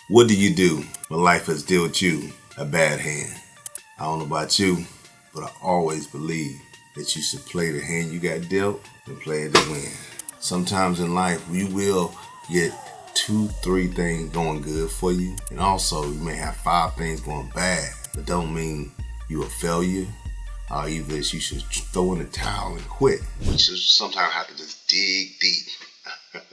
What do you do when life has dealt you a bad hand? I don't know about you, but I always believe that you should play the hand you got dealt and play it to win. Sometimes in life, you will get 2, 3 things going good for you, and also you may have 5 things going bad, but don't mean you a failure or either you should throw in the towel and quit. But you sometimes have to just dig deep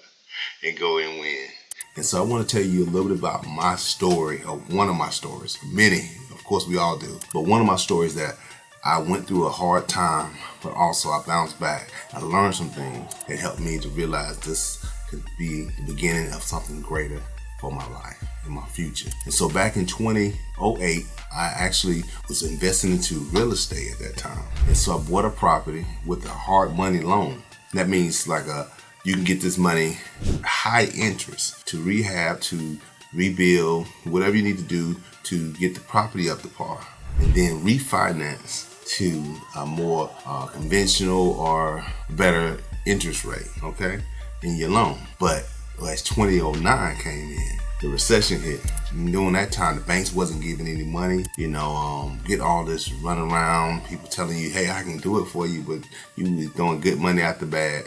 and go and win. And so I want to tell you a little bit about my story, or one of my stories. Many, of course we all do, but one of my stories that I went through a hard time, but also I bounced back. I learned some things that helped me to realize this could be the beginning of something greater for my life and my future. And so back in 2008, I actually was investing into real estate at that time. And so I bought a property with a hard money loan. That means you can get this money high interest to rehab, to rebuild, whatever you need to do to get the property up to par, and then refinance to a more conventional or better interest rate, okay, in your loan. But as 2009 came in, the recession hit. And during that time, the banks wasn't giving any money. Get all this run around, people telling you, hey, I can do it for you, but you was throwing good money out the bad.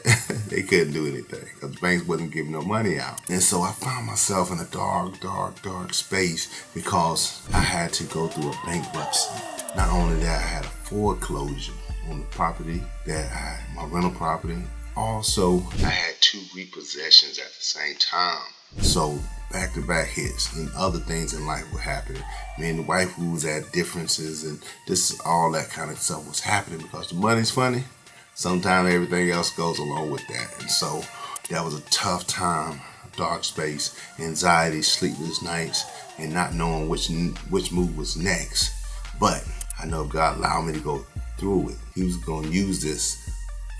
They couldn't do anything because the banks wasn't giving no money out. And so I found myself in a dark space because I had to go through a bankruptcy. Not only that, I had a foreclosure on the property that I had, my rental property. Also, I had 2 repossessions at the same time. So back-to-back hits and other things in life were happening. Me and the wife, we was at differences, and all that kind of stuff was happening because the money's funny. Sometimes everything else goes along with that. And so that was a tough time, dark space, anxiety, sleepless nights, and not knowing which move was next. But I know if God allowed me to go through it, He was going to use this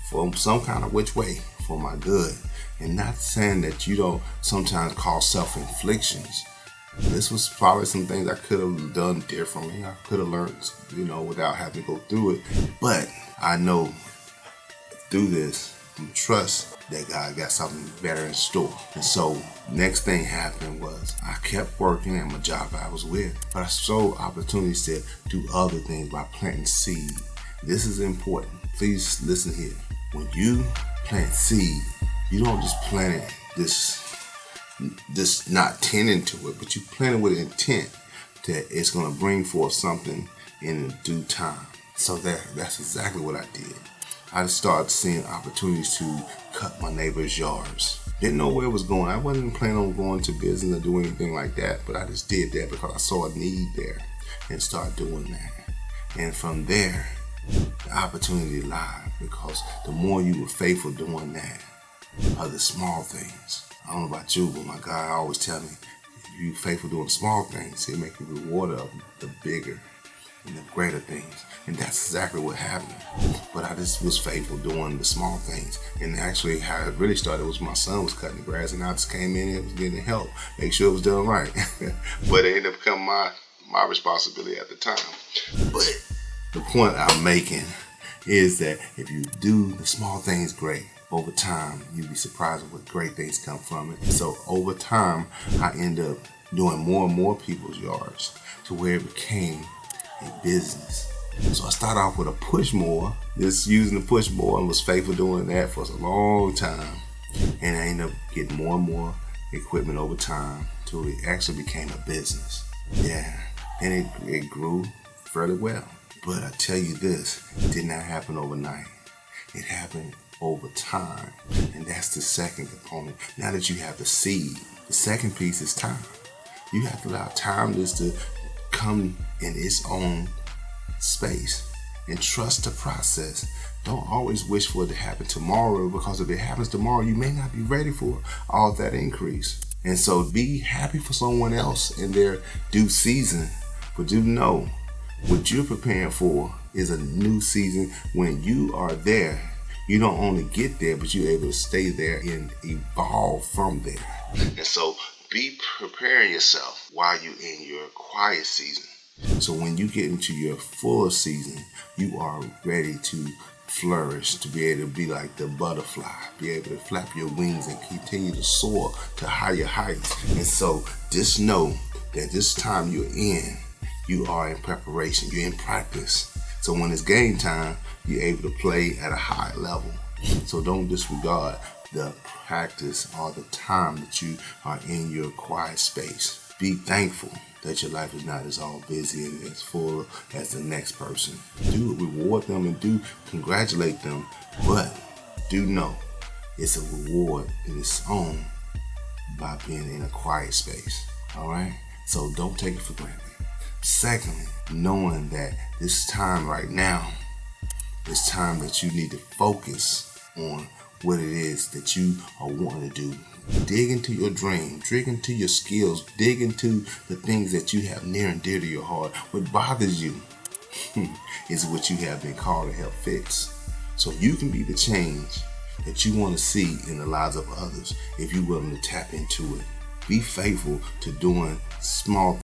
for some kind of which way for my good. And not saying that you don't sometimes cause self-inflictions. This was probably some things I could have done differently. I could have learned, without having to go through it. But I know through this, I trust that God got something better in store. And so next thing happened was I kept working at my job I was with, but I saw opportunities to do other things by planting seed. This is important. Please listen here. When you plant seed, you don't just plant it this not tending to it, but you plant it with intent that it's going to bring forth something in due time. So that's exactly what I did. I just started seeing opportunities to cut my neighbors' yards. Didn't know where it was going. I wasn't planning on going to business or doing anything like that, but I just did that because I saw a need there and started doing that. And from there, the opportunity lied, because the more you were faithful doing that, are the small things. I don't know about you, but my God always tell me, if you're faithful doing the small things, He'll make you rewarded of the bigger and the greater things. And that's exactly what happened. But I just was faithful doing the small things. And actually how it really started was my son was cutting the grass, and I just came in and was getting help, make sure it was done right. But it ended up becoming my responsibility at the time. But the point I'm making is that if you do the small things great, over time, you'll be surprised at what great things come from it. So over time, I end up doing more and more people's yards to where it became a business. So I started off with a push mower, just using the push mower, and was faithful doing that for a long time. And I ended up getting more and more equipment over time till it actually became a business. Yeah, and it grew fairly well. But I tell you this, it did not happen overnight. It happened over time. And that's the second component. Now that you have the seed, the second piece is time. You have to allow time just to come in its own space and trust the process. Don't always wish for it to happen tomorrow, because if it happens tomorrow, you may not be ready for all that increase. And so be happy for someone else in their due season, but do know what you're preparing for is a new season. When you are there, you don't only get there, but you're able to stay there and evolve from there. And so be preparing yourself while you're in your quiet season. So when you get into your full season, you are ready to flourish, to be able to be like the butterfly, be able to flap your wings and continue to soar to higher heights. And so just know that this time you're in, you are in preparation, you're in practice. So when it's game time, you're able to play at a high level. So don't disregard the practice or the time that you are in your quiet space. Be thankful that your life is not as all busy and as full as the next person. Do reward them and do congratulate them, but do know it's a reward in its own by being in a quiet space. All right? So don't take it for granted. Secondly, knowing that this time right now is time that you need to focus on what it is that you are wanting to do. Dig into your dream, dig into your skills, dig into the things that you have near and dear to your heart. What bothers you is what you have been called to help fix. So you can be the change that you want to see in the lives of others if you're willing to tap into it. Be faithful to doing small